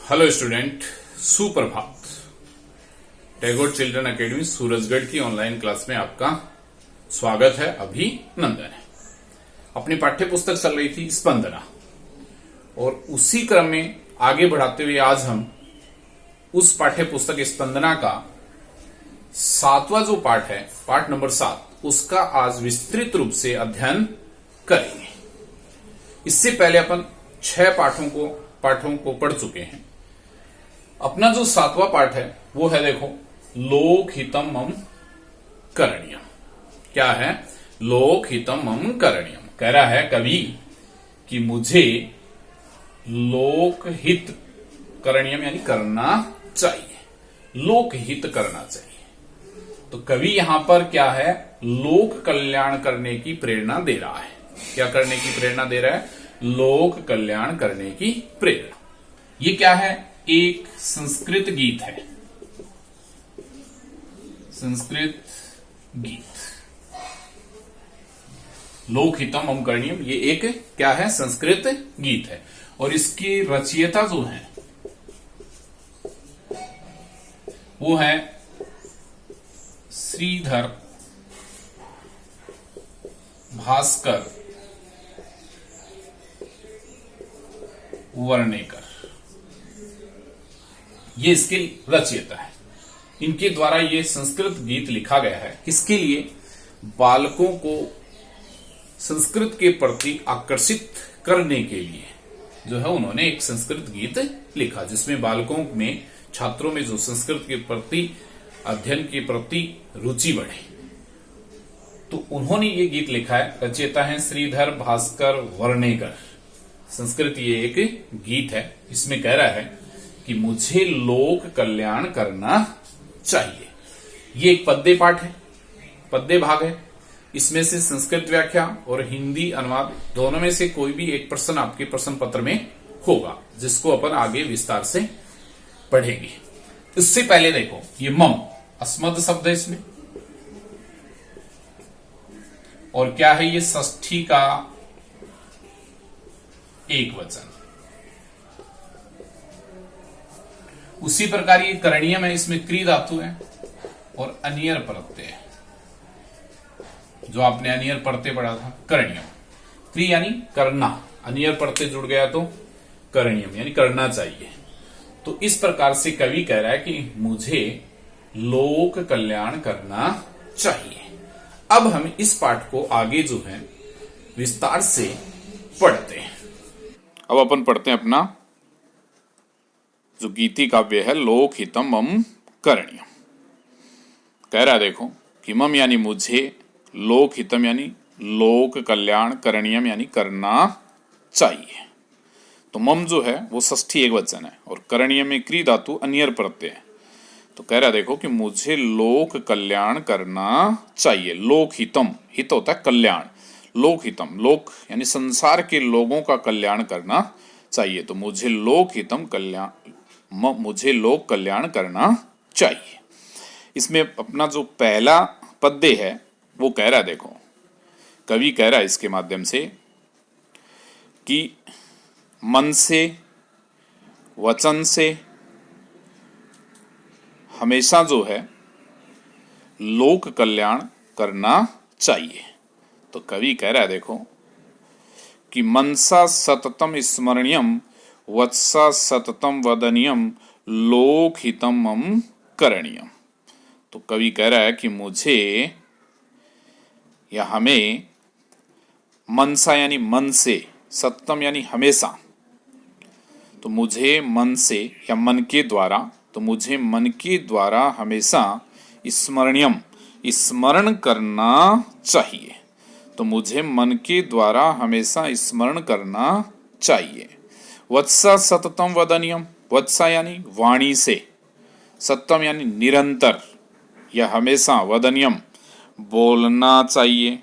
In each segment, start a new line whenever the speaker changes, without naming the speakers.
Hello student, सुप्रभात। Tagore children academy Surajgarh की online class में आपका स्वागत है, अभिनंदन है। अपनी पाठ्य पुस्तक चल रही थी स्पंदना, और उसी क्रम में आगे बढ़ाते हुए आज हम उस पाठ्य पुस्तक स्पंदना का 7वां जो पाठ है, पाठ नंबर 7, उसका आज विस्तृत रूप से अध्ययन करेंगे। इससे पहले अपन 6 पाठों को पढ़ चुके हैं। अपना जो 7वां पाठ है वो है, देखो, लोक हितम मम करणीयम। क्या है? लोक हितम मम करणीयम। कह रहा है कवि कि मुझे लोक हित करणीयम यानी करना चाहिए, लोक हित करना चाहिए। तो कवि यहां पर क्या है, लोक कल्याण करने की प्रेरणा दे रहा है। क्या करने की प्रेरणा दे रहा है? लोक कल्याण करने की प्रेरणा। ये क्या है? एक संस्कृत गीत है, संस्कृत गीत। लोकहितम मम करणीयम, ये एक क्या है? संस्कृत गीत है। और इसकी रचयिता जो है वो है श्रीधर भास्कर वर्णेकर। ये इसके रचयिता है। इनके द्वारा ये संस्कृत गीत लिखा गया है। किसके लिए? बालकों को संस्कृत के प्रति आकर्षित करने के लिए जो है उन्होंने एक संस्कृत गीत लिखा, जिसमें बालकों में, छात्रों में जो संस्कृत के प्रति, अध्ययन के प्रति रुचि बढ़े। तो उन्होंने ये गीत लिखा है। रचयिता है श्रीधर भास्कर वर्णेकर। संस्कृत ये एक गीत है। इसमें कह रहा है कि मुझे लोक कल्याण करना चाहिए। ये एक पद्य पाठ है, पद्य भाग है। इसमें से संस्कृत व्याख्या और हिंदी अनुवाद दोनों में से कोई भी एक प्रश्न आपके प्रश्न पत्र में होगा, जिसको अपन आगे विस्तार से पढ़ेंगे। इससे पहले देखो, ये मम अस्मद शब्द है इसमें, और क्या है? ये षष्ठी का एक वचन। उसी प्रकार ये करणीयम है, इसमें क्री धातु है और अनियर प्रत्यय है, जो आपने अनियर प्रत्यय पढ़ा था। करणीयम, क्री यानी करना, अनियर प्रत्यय जुड़ गया तो करणीयम यानी करना चाहिए। तो इस प्रकार से कवि कह रहा है कि मुझे लोक कल्याण करना चाहिए। अब हम इस पाठ को आगे जो है विस्तार से पढ़ते हैं। अब अपन पढ़ते हैं अपना जो गीति काव्य है, लोक हितम मम करणीयम। कह रहा है देखो कि मम यानी मुझे, लोक हितम यानी लोक कल्याण, करणीयम यानी करना चाहिए। तो मम जो है वो षष्ठी एक वचन है, और करणीयम में क्री धातु अनियर प्रत्यय है। तो कह रहा है देखो कि मुझे लोक कल्याण करना चाहिए। लोक हितम, हित होता है कल्याण, लोक हितम, लोक यानी संसार के लोगों का कल्याण करना चाहिए। तो मुझे लोक हितम कल्याण, मुझे लोक कल्याण करना चाहिए। इसमें अपना जो पहला पद्य है वो कह रहा है, देखो, कवि कह रहा है इसके माध्यम से कि मन से, वचन से हमेशा जो है लोक कल्याण करना चाहिए। तो कवि कह रहा है देखो कि मनसा सततम स्मरणीयम, वत्सा सततम वदनीयम, लोक हितम मम करणीयम। तो कवि कह रहा है कि मुझे या हमें, मनसा यानी मन से, सततम यानी हमेशा, तो मुझे मन से या मन के द्वारा, तो मुझे मन के द्वारा हमेशा स्मरणीयम, स्मरण करना चाहिए। तो मुझे मन के द्वारा हमेशा स्मरण करना चाहिए। वत्सा सततम वदनीयम, वत्सा यानी वाणी से, सततम यानी निरंतर या हमेशा, वदनीयम बोलना चाहिए।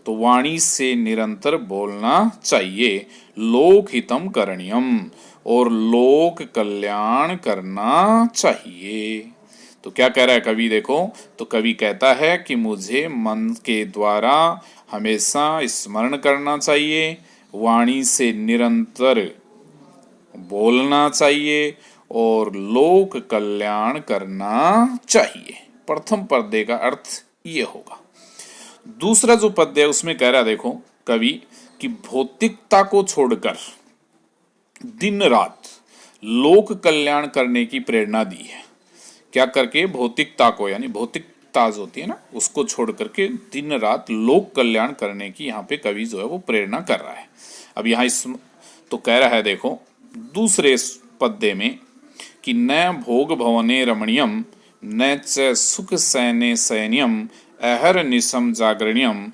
तो वाणी से निरंतर बोलना चाहिए। लोक हितम करणीयम, और लोक कल्याण करना चाहिए। तो क्या कह रहा है कवि? देखो, तो कवि कहता है कि मुझे मन के द्वारा हमेशा स्मरण करना चाहिए, वाणी से निरंतर
बोलना चाहिए और लोक कल्याण करना चाहिए। प्रथम पद्य का अर्थ ये होगा। दूसरा जो पद्य है उसमें कह रहा देखो कवि कि भौतिकता को छोड़कर दिन रात लोक कल्याण करने की प्रेरणा दी है। क्या करके? भौतिकता को, यानी भौतिकता जो होती है ना, उसको छोड़ करके दिन रात लोक कल्याण करने की यहाँ पे कवि जो है वो प्रेरणा कर रहा है। अब यहाँ इस तो कह रहा है देखो दूसरे पद्य में कि न भोग भवने रमणीयम न च सुख सैने सैन्यम अहर्निशम जागरणीयम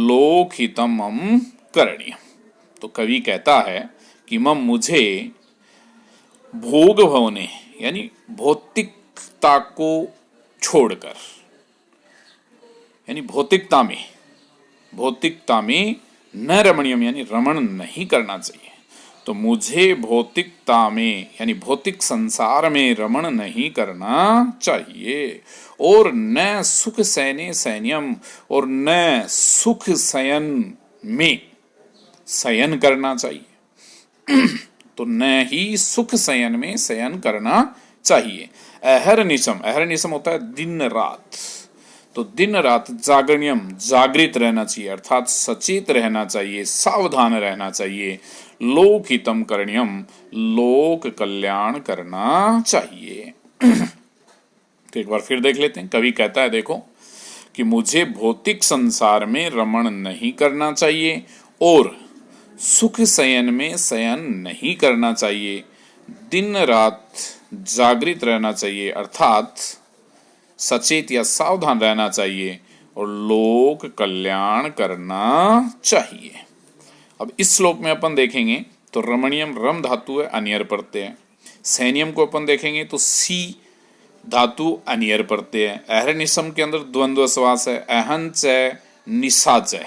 लोकहितमम करणीयम। तो कवि कहता है कि मुझे भोग भवने यानी भौतिकता को छोड़कर, यानी भौतिकता में न रमणीयम यानी रमण नहीं करना चाहिए। तो मुझे भौतिकता में यानी भौतिक संसार में रमण नहीं करना चाहिए। और न सुख सैने सैन्यम, और न सुख शयन में शयन करना चाहिए। तो न ही सुख शयन में शयन करना चाहिए। अहर्निशम होता है दिन रात, तो दिन रात जागरणीयम जागृत रहना चाहिए, अर्थात सचेत रहना चाहिए, सावधान रहना चाहिए। लोकहितम करणीयम लोक कल्याण करना चाहिए। तो एक बार फिर देख लेते हैं। कवि कहता है देखो कि मुझे भौतिक संसार में रमण नहीं करना चाहिए और सुख शयन में शयन नहीं करना चाहिए। दिन रात जागृत रहना चाहिए, अर्थात सचेत या सावधान रहना चाहिए और लोक कल्याण करना चाहिए। अब इस श्लोक में अपन देखेंगे तो रमणीयम रम धातु है, अनियर प्रत्यय है। सैन्यम को अपन देखेंगे तो सी धातु अनियर प्रत्यय है। अहर्निशम के अंदर द्वंद्व समास है, अहं च निशा च,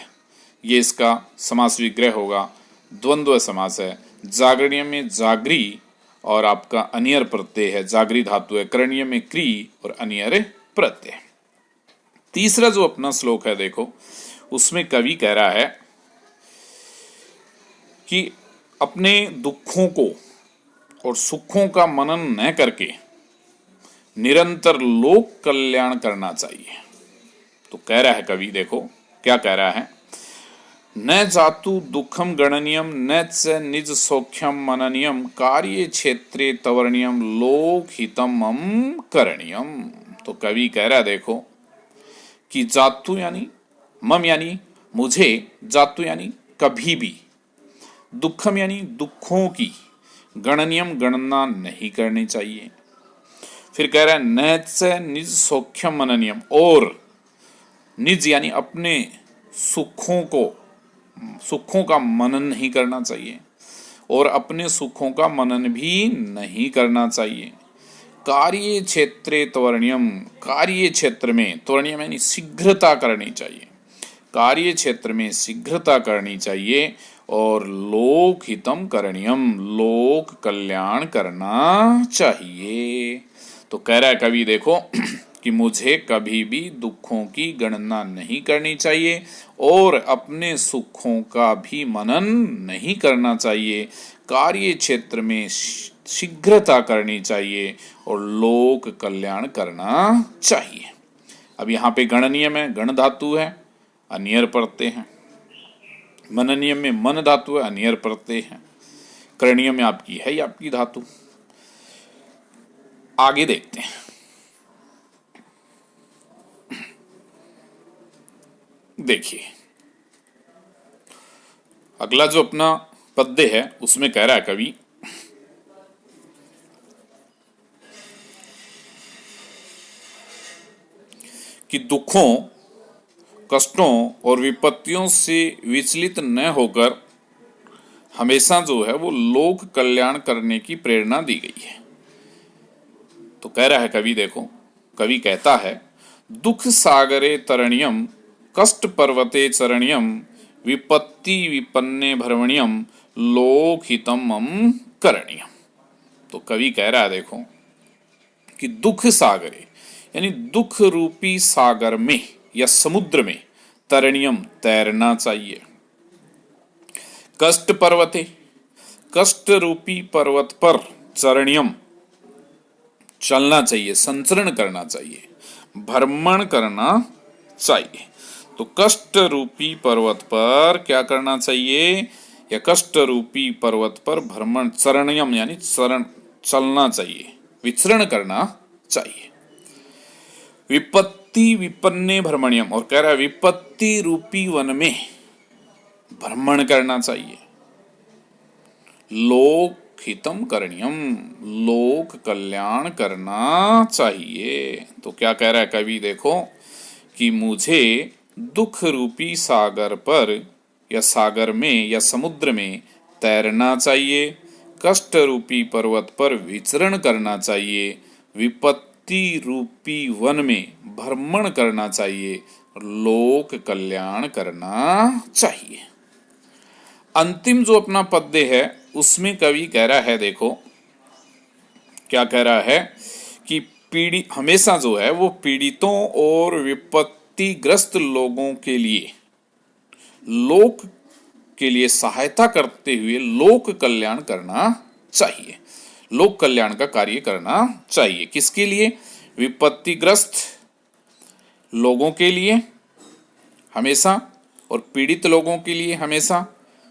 ये इसका समास विग्रह होगा, द्वंद्व समास है। जागरणीय में जागरी और आपका अनियर प्रत्यय है, जागरी धातु है। करणीय में क्री और अनियर प्रत्यय। तीसरा जो अपना श्लोक है देखो उसमें कवि कह रहा है कि अपने दुखों को और सुखों का मनन न करके निरंतर लोक कल्याण करना चाहिए। तो कह रहा है कवि देखो क्या कह रहा है, न जातु दुखम गणनीयम न च निज सौख्यम मननीयम कार्य क्षेत्रे तवर्णीयम लोक हितमम करणीयम। तो कवि कह रहा है देखो कि जातु यानी मम यानी मुझे, जातु यानी कभी भी, दुखम यानी दुखों की, गणनीयम गणना नहीं करनी चाहिए। फिर कह रहा है न च निज सौख्यम मननीयम, और निज यानी अपने सुखों का मनन नहीं करना चाहिए और अपने सुखों का मनन भी नहीं करना चाहिए। कार्य क्षेत्रे त्वरणीयम, कार्य क्षेत्र में, त्वरणीयम यानी शीघ्रता करनी चाहिए, कार्य क्षेत्र में शीघ्रता करनी चाहिए। और लोक हितम करणीयम, लोक कल्याण करना चाहिए। तो कह रहा है कवि देखो कि मुझे कभी भी दुखों की गणना नहीं करनी चाहिए और अपने सुखों का भी मनन नहीं करना चाहिए। कार्य क्षेत्र में शीघ्रता करनी चाहिए और लोक कल्याण करना चाहिए। अब यहाँ पे गणनीयम है, गण धातु है, अनियर प्रत्यय है। मननियम में मन धातु है, अनियर प्रत्यय है। करणीय में आपकी है आपकी धातु। आगे देखते हैं। देखिए अगला जो अपना पद्य है उसमें कह रहा है कवि कि दुखों, कष्टों और विपत्तियों से विचलित न होकर हमेशा जो है वो लोक कल्याण करने की प्रेरणा दी गई है। तो कह रहा है कवि देखो, कवि कहता है दुख सागरे तरणीयम कष्ट पर्वते चरणीयम विपत्ति विपन्ने भरवणीयम लोक हितमम करणीयम। तो कवि कह रहा है देखो कि दुख सागरे यानी दुख रूपी सागर में या समुद्र में तरणीयम तैरना चाहिए। कष्ट पर्वते, कष्ट रूपी पर्वत पर चरणियम चलना चाहिए, संचरण करना चाहिए, भ्रमण करना चाहिए। तो कष्ट रूपी पर्वत पर क्या करना चाहिए, या कष्ट रूपी पर्वत पर भ्रमण, चरणियम यानी चरण, चलना चाहिए, विचरण करना चाहिए। विपत्ति विपन्ने भ्रमणियम, और कह रहा है विपत्ति रूपी वन में भ्रमण करना चाहिए। लोक हितम करणीयम, लोक कल्याण करना चाहिए। तो क्या कह रहा है कवि, देखो कि मुझे दुख रूपी सागर पर या सागर में या समुद्र में तैरना चाहिए, कष्ट रूपी पर्वत पर विचरण करना चाहिए, विपत्ति रूपी वन में भ्रमण करना चाहिए, लोक कल्याण करना चाहिए। अंतिम जो अपना पद्य है उसमें कवि कह रहा है, देखो क्या कह रहा है कि पीड़ित हमेशा जो है वो पीड़ितों और विपत्तिग्रस्त लोगों के लिए, लोक के लिए सहायता करते हुए लोक कल्याण करना चाहिए, लोक कल्याण का कार्य करना चाहिए। किसके लिए, विपत्तिग्रस्त लोगों के लिए हमेशा और पीड़ित लोगों के लिए हमेशा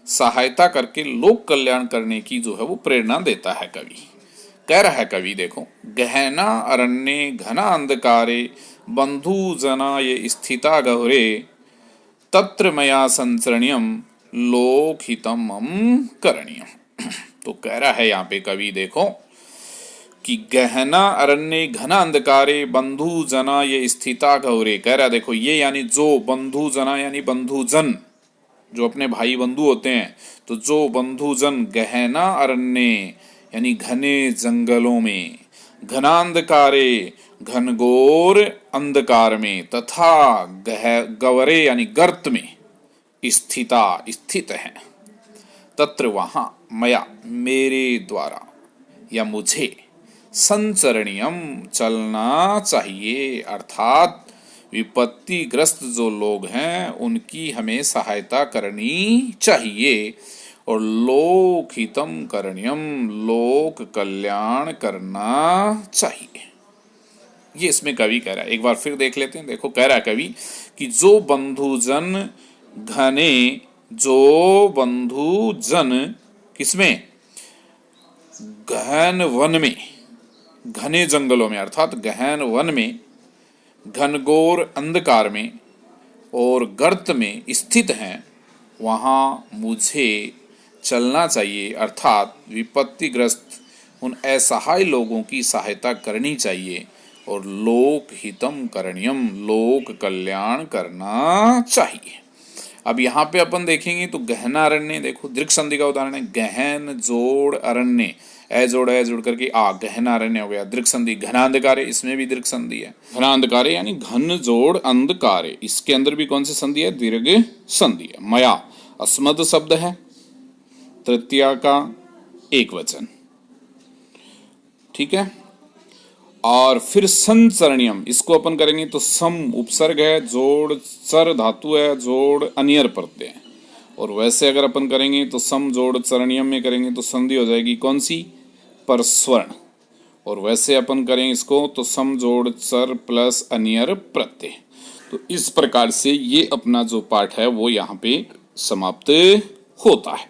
सहायता करके लोक कल्याण करने की जो है वो प्रेरणा देता है कवि। कह रहा है कवि, देखो गहना अरण्ये घना अंधकारे बंधु जना ये स्थिता गहरे तत्र मया संचरणीयम लोक हितम करणीयम। तो कह रहा है यहाँ पे कवि, देखो कि गहना अरण्य घना अंधकारे बंधु जना ये स्थिता गौरे, कह रहा देखो ये यानी जो बंधु जना यानी बंधुजन, जो अपने भाई बंधु होते हैं, तो जो बंधुजन गहना अरण्य यानी घने जंगलों में, घनांधकारे घनघोर अंधकार में, तथा गवरे यानी गर्त में स्थिता स्थित है, तत्र वहां मया मेरे द्वारा या मुझे संचरणीयम चलना चाहिए, अर्थात विपत्तिग्रस्त जो लोग हैं उनकी हमें सहायता करनी चाहिए, और लोक हितम करणीयम लोक कल्याण करना चाहिए। ये इसमें कवि कह रहा है। एक बार फिर देख लेते हैं। देखो कह रहा है कवि कि जो बंधुजन घने, जो बंधुजन किसमें, गहन वन में, घने जंगलों में, अर्थात गहन वन में, घनघोर अंधकार में और गर्त में स्थित हैं, वहां मुझे चलना चाहिए, अर्थात विपत्तिग्रस्त उन असहाय लोगों की सहायता करनी चाहिए, और लोक हितम करणीयम लोक कल्याण करना चाहिए। अब यहाँ पे अपन देखेंगे तो गहना अरण्य, देखो दीर्घ संधि का उदाहरण है, गहन जोड़ अरण्य, ए जोड़ करके आ, गहना अरण्य हो गया। दीर्घ संधि घनांधकारे, इसमें भी दीर्घ संधि है, घनांधकारे यानी घन जोड़ अंधकारे, इसके अंदर भी कौन सी संधि है, दीर्घ संधि है। मया अस्मद शब्द है, तृतीया का एक वचन, ठीक है। और फिर संचरणीयम, इसको अपन करेंगे तो सम उपसर्ग है, जोड़ चर धातु है, जोड़ अनियर प्रत्यय है। और वैसे अगर अपन करेंगे तो सम जोड़ चरणीयम में करेंगे तो संधि हो जाएगी कौन सी, परस्वर्ण। और वैसे अपन करें इसको तो सम जोड़ चर प्लस अनियर प्रत्यय। तो इस प्रकार से ये अपना जो पाठ है वो यहाँ पे समाप्त होता है।